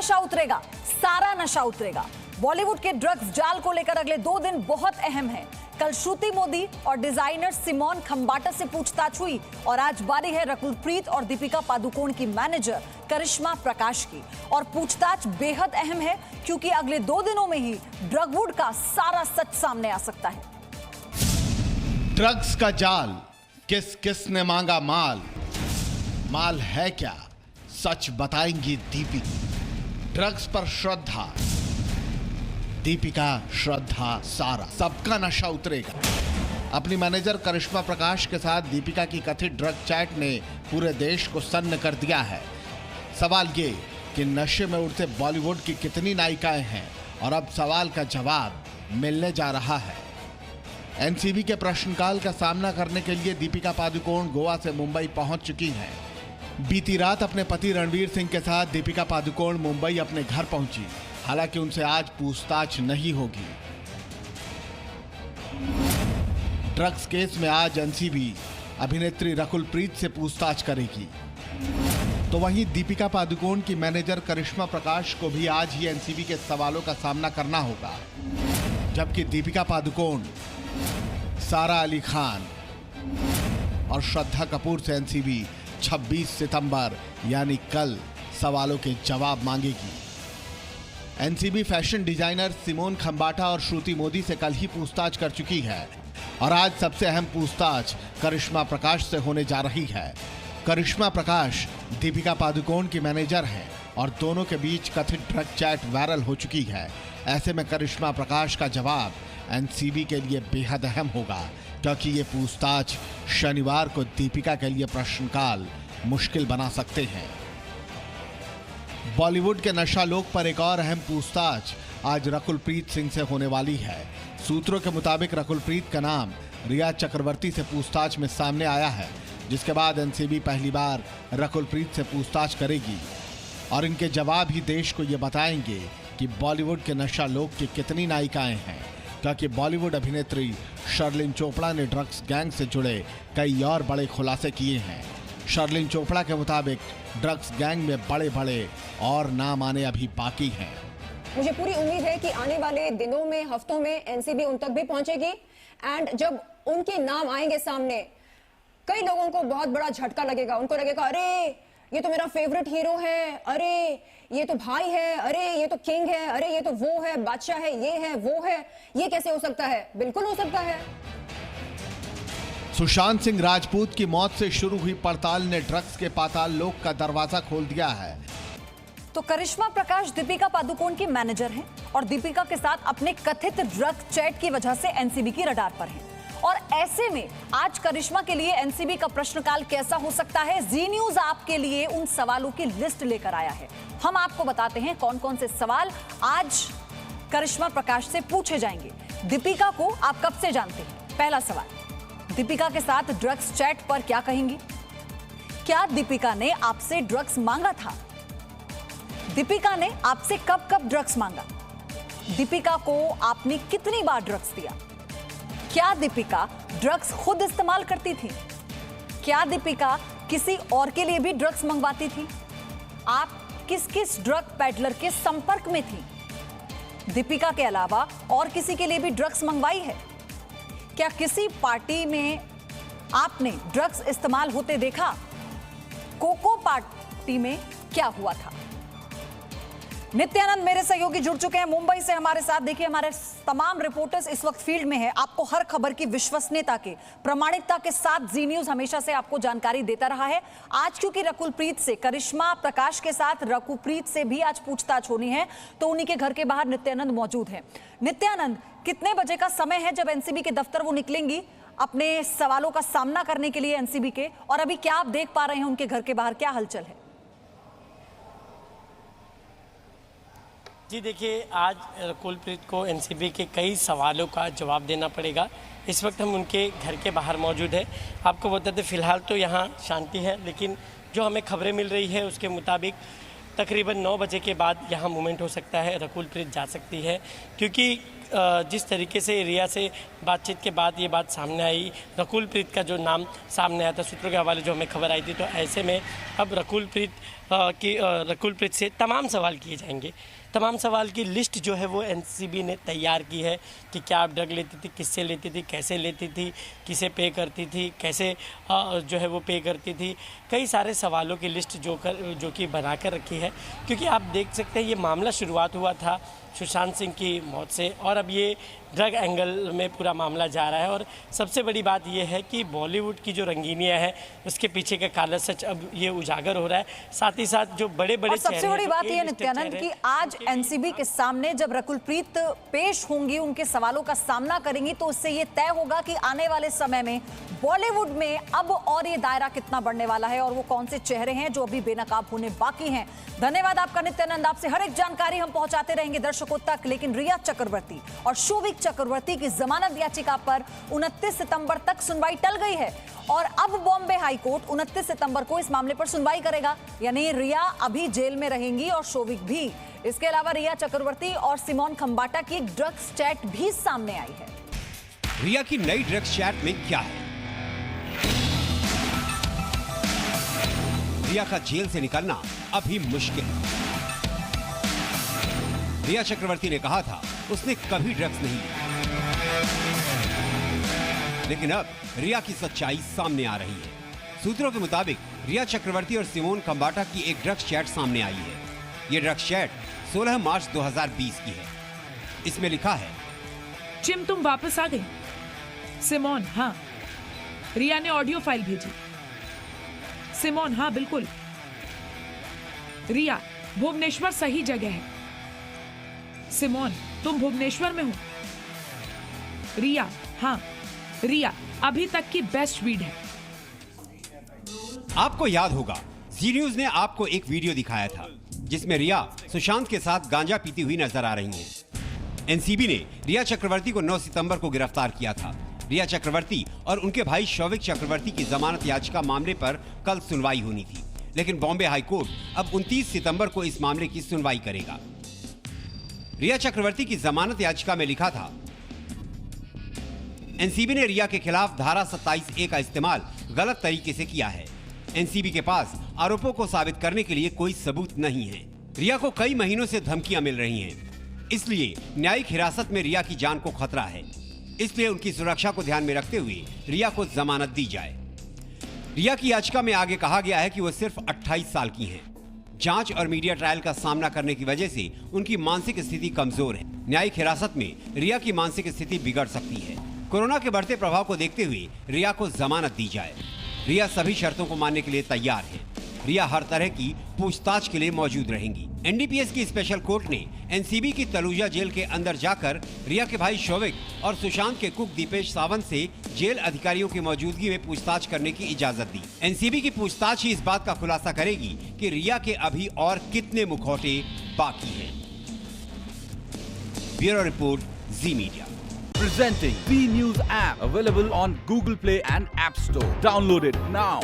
नशा उतरेगा, सारा नशा उतरेगा। बॉलीवुड के ड्रग्स जाल को लेकर अगले 2 दिन बहुत अहम हैं। कल श्रुति मोदी और डिजाइनर सिमोन खंबाटा से पूछताछ हुई और आज बारी है रकुल प्रीत और दीपिका पादुकोण की मैनेजर करिश्मा प्रकाश की। और पूछताछ बेहद अहम है क्योंकि अगले 2 दिनों में ही ड्रगवुड का सारा सच सामने आ सकता है। ड्रग्स का जाल, किस किस ने मांगा माल, माल है क्या, सच बताएंगी दीपिका। ड्रग्स पर श्रद्धा, दीपिका श्रद्धा सारा, सबका नशा उतरेगा। अपनी मैनेजर करिश्मा प्रकाश के साथ दीपिका की कथित ड्रग चैट ने पूरे देश को सन्न कर दिया है। सवाल ये कि नशे में उड़ते बॉलीवुड की कितनी नायिकाएं हैं, और अब सवाल का जवाब मिलने जा रहा है। एनसीबी के प्रश्नकाल का सामना करने के लिए दीपिका पादुकोण गोवा से मुंबई पहुंच चुकी हैं। बीती रात अपने पति रणवीर सिंह के साथ दीपिका पादुकोण मुंबई अपने घर पहुंची। हालांकि उनसे आज पूछताछ नहीं होगी। ड्रग्स केस में आज एनसीबी अभिनेत्री रकुल प्रीत से पूछताछ करेगी। तो वहीं दीपिका पादुकोण की मैनेजर करिश्मा प्रकाश को भी आज ही एनसीबी के सवालों का सामना करना होगा। जबकि दीपिका पादुकोण, सारा अली खान और श्रद्धा कपूर से एनसीबी 26 सितंबर यानी कल सवालों के जवाब मांगेगी। NCB fashion designer Simone Khambata और श्रुति मोदी से कल ही पूछताछ कर चुकी है और आज सबसे अहम पूछताछ करिश्मा प्रकाश से होने जा रही है। करिश्मा प्रकाश दीपिका पादुकोण की मैनेजर हैं और दोनों के बीच कथित ड्रग चैट वायरल हो चुकी है। ऐसे में करिश्मा प्रकाश का जवाब एनसीबी के लिए बेहद अहम होगा, क्योंकि ये पूछताछ शनिवार को दीपिका के लिए प्रश्नकाल मुश्किल बना सकते हैं। बॉलीवुड के नशा लोक पर एक और अहम पूछताछ आज रकुल प्रीत सिंह से होने वाली है। सूत्रों के मुताबिक रकुल प्रीत का नाम रिया चक्रवर्ती से पूछताछ में सामने आया है, जिसके बाद एनसीबी पहली बार रकुल प्रीत से पूछताछ करेगी और इनके जवाब ही देश को ये बताएंगे कि बॉलीवुड के नशा लोक की कितनी नायिकाएं हैं, क्योंकि बॉलीवुड अभिनेत्री शर्लिन चोपड़ा ने ड्रग्स गैंग से जुड़े कई और बड़े खुलासे किए हैं। शर्लिन चोपड़ा के मुताबिक ड्रग्स गैंग में बड़े बड़े और नाम आने अभी बाकी हैं। मुझे पूरी उम्मीद है कि आने वाले दिनों में, हफ्तों में एनसीबी उन तक भी पहुंचेगी एंड जब उनके नाम आएंगे सामने, कई लोगों को बहुत बड़ा झटका लगेगा। उनको लगेगा अरे ये तो मेरा फेवरेट हीरो है, अरे ये तो भाई है, अरे ये तो किंग है, अरे ये तो वो है, बादशाह है, ये है, वो है, ये कैसे हो सकता है? बिल्कुल हो सकता है। सुशांत सिंह राजपूत की मौत से शुरू हुई पड़ताल ने ड्रग्स के पाताल लोक का दरवाजा खोल दिया है। तो करिश्मा प्रकाश दीपिका पादुकोण की मैनेजर हैं और दीपिका के साथ अपने कथित ड्रग चैट की वजह से एनसीबी की रडार पर हैं। और ऐसे में आज करिश्मा के लिए एनसीबी का प्रश्नकाल कैसा हो सकता है, जी न्यूज आपके लिए उन सवालों की लिस्ट लेकर आया है। हम आपको बताते हैं कौन कौन से सवाल आज करिश्मा प्रकाश से पूछे जाएंगे। दीपिका को आप कब से जानते हैं? पहला सवाल, दीपिका के साथ ड्रग्स चैट पर क्या कहेंगी? क्या दीपिका ने आपसे ड्रग्स मांगा था? दीपिका ने आपसे कब कब ड्रग्स मांगा? दीपिका को आपने कितनी बार ड्रग्स दिया? क्या दीपिका ड्रग्स खुद इस्तेमाल करती थी? क्या दीपिका किसी और के लिए भी ड्रग्स मंगवाती थी? आप किस किस ड्रग पैडलर के संपर्क में थी? दीपिका के अलावा और किसी के लिए भी ड्रग्स मंगवाई है? क्या किसी पार्टी में आपने ड्रग्स इस्तेमाल होते देखा? कोको पार्टी में क्या हुआ था? नित्यानंद मेरे सहयोगी जुड़ चुके हैं मुंबई से हमारे साथ। देखिए, हमारे तमाम रिपोर्टर्स इस वक्त फील्ड में है। आपको हर खबर की विश्वसनीयता के, प्रामाणिकता के साथ जी न्यूज हमेशा से आपको जानकारी देता रहा है। आज क्योंकि रकुल प्रीत से, करिश्मा प्रकाश के साथ रकुल प्रीत से भी आज पूछताछ होनी है, तो उन्हीं के घर के बाहर नित्यानंद मौजूद है। नित्यानंद, कितने बजे का समय है जब एनसीबी के दफ्तर वो निकलेंगी अपने सवालों का सामना करने के लिए एनसीबी के, और अभी क्या आप देख पा रहे हैं उनके घर के बाहर, क्या हलचल है? जी देखिए, आज रकुल प्रीत को एनसीबी के कई सवालों का जवाब देना पड़ेगा। इस वक्त हम उनके घर के बाहर मौजूद है। आपको बताते फिलहाल तो यहाँ शांति है, लेकिन जो हमें खबरें मिल रही है उसके मुताबिक तकरीबन 9 बजे के बाद यहाँ मूवमेंट हो सकता है, रकुल प्रीत जा सकती है, क्योंकि जिस तरीके से रिया से बातचीत के बाद ये बात सामने आई, रकुल प्रीत का जो नाम सामने आया था सूत्रों के हवाले जो हमें खबर आई थी, तो ऐसे में अब रकुल प्रीत कि रकुलप्रीत से तमाम सवाल किए जाएंगे। तमाम सवाल की लिस्ट जो है वो एनसीबी ने तैयार की है कि क्या आप ड्रग लेती थी, किससे लेती थी, कैसे लेती थी, किसे पे करती थी, कैसे जो है वो पे करती थी। कई सारे सवालों की लिस्ट जो कि बना कर रखी है, क्योंकि आप देख सकते हैं ये मामला शुरुआत हुआ था सुशांत सिंह की मौत से और अब ये ड्रग एंगल में पूरा मामला जा रहा है। और सबसे बड़ी बात यह है कि बॉलीवुड की जो रंगीनियाँ है उसके पीछे का काला सच अब ये उजागर हो रहा है। साथ ही साथ जो बड़े बड़े सबसे बड़ी बात यह नित्यानंद कि आज एनसीबी के सामने जब रकुलप्रीत पेश होंगी, उनके सवालों का सामना करेंगी, तो उससे ये तय होगा कि आने वाले समय में बॉलीवुड में अब और ये दायरा कितना बढ़ने वाला है और वो कौन से चेहरे हैं जो अभी बेनकाब होने बाकी हैं। धन्यवाद आपका नित्यानंद, आपसे हर एक जानकारी हम पहुंचाते रहेंगे दर्शकों तक। लेकिन रिया चक्रवर्ती और शोविक चक्रवर्ती की जमानत याचिका पर 29 सितंबर तक सुनवाई टल गई है और अब बॉम्बे हाई कोर्ट 29 सितंबर को इस मामले पर सुनवाई करेगा। यानी रिया अभी जेल में रहेंगी और शोविक भी। इसके अलावा रिया चक्रवर्ती और सिमोन खंबाटा की एक ड्रग्स चैट भी सामने आई है। रिया की नई ड्रग्स चैट में क्या है? रिया का जेल से निकलना अभी मुश्किल है। रिया चक्रवर्ती ने कहा था उसने कभी ड्रग्स नहीं लिया, लेकिन अब रिया की सच्चाई सामने आ रही है। सूत्रों के मुताबिक रिया चक्रवर्ती और सिमोन खंबाटा की एक ड्रग्स चैट सामने आई है। ये ड्रग्स चैट 16 मार्च 2020 की है। इसमें लिखा है, जिम तुम वापस आ गई। सिमोन, हाँ। रिया ने ऑडियो फाइल भेजी। सिमोन, हाँ बिल्कुल। रिया, भुवनेश्वर सही जगह है। सिमोन, तुम भुवनेश्वर में हो। रिया, हाँ। रिया अभी तक की बेस्ट वीड है। आपको याद होगा जी न्यूज ने आपको एक वीडियो दिखाया था जिसमें रिया सुशांत के साथ गांजा पीती हुई नजर आ रही हैं। एनसीबी ने रिया चक्रवर्ती को 9 सितंबर को गिरफ्तार किया था। रिया चक्रवर्ती और उनके भाई शौविक चक्रवर्ती की जमानत याचिका मामले पर कल सुनवाई होनी थी, लेकिन बॉम्बे हाई कोर्ट अब 29 सितंबर को इस मामले की सुनवाई करेगा। रिया चक्रवर्ती की जमानत याचिका में लिखा था, एनसीबी ने रिया के खिलाफ धारा 27A का इस्तेमाल गलत तरीके से किया है। एनसीबी के पास आरोपों को साबित करने के लिए कोई सबूत नहीं है। रिया को कई महीनों से धमकियां मिल रही हैं, इसलिए न्यायिक हिरासत में रिया की जान को खतरा है। इसलिए उनकी सुरक्षा को ध्यान में रखते हुए रिया को जमानत दी जाए। रिया की याचिका में आगे कहा गया है कि वो सिर्फ 28 साल की हैं। जांच और मीडिया ट्रायल का सामना करने की वजह से उनकी मानसिक स्थिति कमजोर है। न्यायिक हिरासत में रिया की मानसिक स्थिति बिगड़ सकती है। कोरोना के बढ़ते प्रभाव को देखते हुए रिया को जमानत दी जाए। रिया सभी शर्तों को मानने के लिए तैयार है। रिया हर तरह की पूछताछ के लिए मौजूद रहेंगी। एनडीपीएस की स्पेशल कोर्ट ने एनसीबी की तलुजा जेल के अंदर जाकर रिया के भाई शौविक और सुशांत के कुक दीपेश सावंत से जेल अधिकारियों की मौजूदगी में पूछताछ करने की इजाजत दी। एनसीबी की पूछताछ ही इस बात का खुलासा करेगी कि रिया के अभी और कितने मुखौटे बाकी हैं। Bureau report, ji media. Presenting B News app, available on Google Play and App Store. Download it now.